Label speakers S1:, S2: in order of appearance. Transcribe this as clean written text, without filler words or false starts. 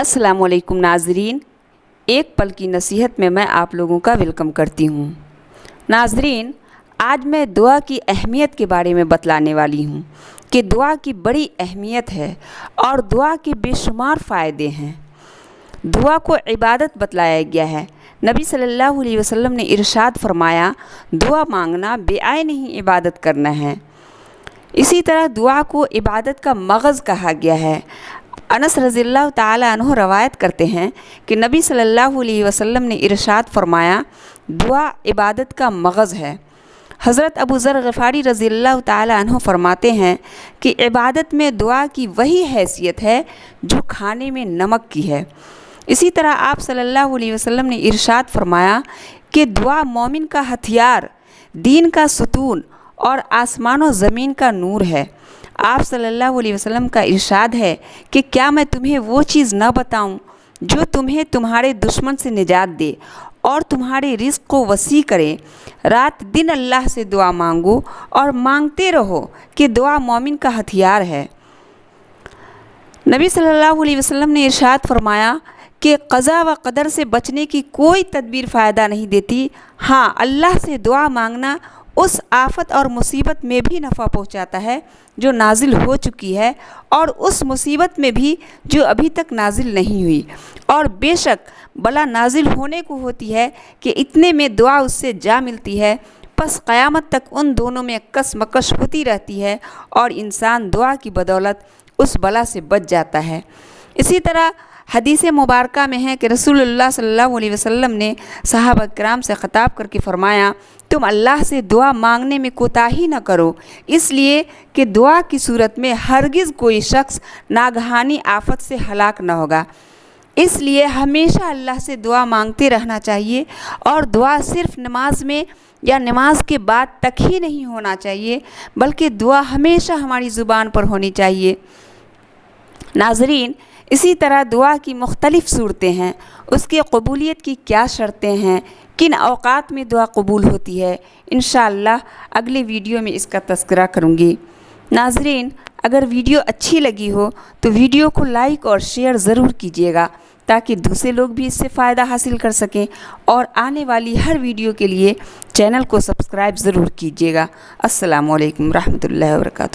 S1: अस्सलाम वालेकुम नाज़रीन, एक पल की नसीहत में मैं आप लोगों का वेलकम करती हूँ। नाज़रीन, आज मैं दुआ की अहमियत के बारे में बतलाने वाली हूँ कि दुआ की बड़ी अहमियत है और दुआ के बेशुमार फ़ायदे हैं। दुआ को इबादत बतलाया गया है। नबी सल्लल्लाहु अलैहि वसल्लम ने इरशाद फरमाया, दुआ मांगना बेआए नहीं इबादत करना है। इसी तरह दुआ को इबादत का मग़ज़ कहा गया है। अनस रज़ियल्लाहु ताला अन्हु रवायत करते हैं कि नबी सल्लल्लाहु अलैहि वसल्लम ने इरशाद फरमाया, दुआ इबादत का मग़ज़ है। हज़रत अबू ज़र ग़िफ़ारी रज़ियल्लाहु ताला अन्हु फरमाते हैं कि इबादत में दुआ की वही हैसियत है जो खाने में नमक की है। इसी तरह आप सल्लल्लाहु अलैहि वसल्लम ने इरशाद फरमाया कि दुआ मोमिन का हथियार, दीन का सुतून और आसमान व ज़मीन का नूर है। आप सल्लल्लाहु अलैहि वसल्लम का इरशाद है कि क्या मैं तुम्हें वो चीज़ न बताऊं जो तुम्हें तुम्हारे दुश्मन से निजात दे और तुम्हारे रिज़्क़ को वसी करे। रात दिन अल्लाह से दुआ मांगो और मांगते रहो कि दुआ मोमिन का हथियार है। नबी सल्लल्लाहु अलैहि वसल्लम ने इरशाद फरमाया कि क़ज़ा व क़दर से बचने की कोई तदबीर फ़ायदा नहीं देती। हाँ, अल्लाह से दुआ मांगना उस आफत और मुसीबत में भी नफ़ा पहुंचाता है जो नाजिल हो चुकी है और उस मुसीबत में भी जो अभी तक नाजिल नहीं हुई। और बेशक बला नाजिल होने को होती है कि इतने में दुआ उससे जा मिलती है। बस क़यामत तक उन दोनों में कसमकश होती रहती है और इंसान दुआ की बदौलत उस बला से बच जाता है। इसी तरह हदीस मुबारका में है कि रसूलुल्लाह सल्लल्लाहु अलैहि वसल्लम ने सहाबा किराम से ख़िताब करके फ़रमाया, तुम अल्लाह से दुआ मांगने में कोताही न करो, इसलिए कि दुआ की सूरत में हरगिज़ कोई शख्स नागहानी आफत से हलाक न होगा। इसलिए हमेशा अल्लाह से दुआ मांगते रहना चाहिए और दुआ सिर्फ़ नमाज में या नमाज के बाद तक ही नहीं होना चाहिए, बल्कि दुआ हमेशा हमारी ज़ुबान पर होनी चाहिए। नाज़रीन, इसी तरह दुआ की मुख्तलिफ़ सूरतें हैं, उसकी कबूलियत की क्या शर्तें हैं, किन औक़ात में दुआ कबूल होती है, इंशाअल्लाह अगले वीडियो में इसका तज़किरा करूँगी। नाज़रीन, अगर वीडियो अच्छी लगी हो तो वीडियो को लाइक और शेयर ज़रूर कीजिएगा ताकि दूसरे लोग भी इससे फ़ायदा हासिल कर सकें और आने वाली हर वीडियो के लिए चैनल को सब्सक्राइब ज़रूर कीजिएगा। अस्सलामु अलैकुम रहमतुल्लाहि व बरकातुहू।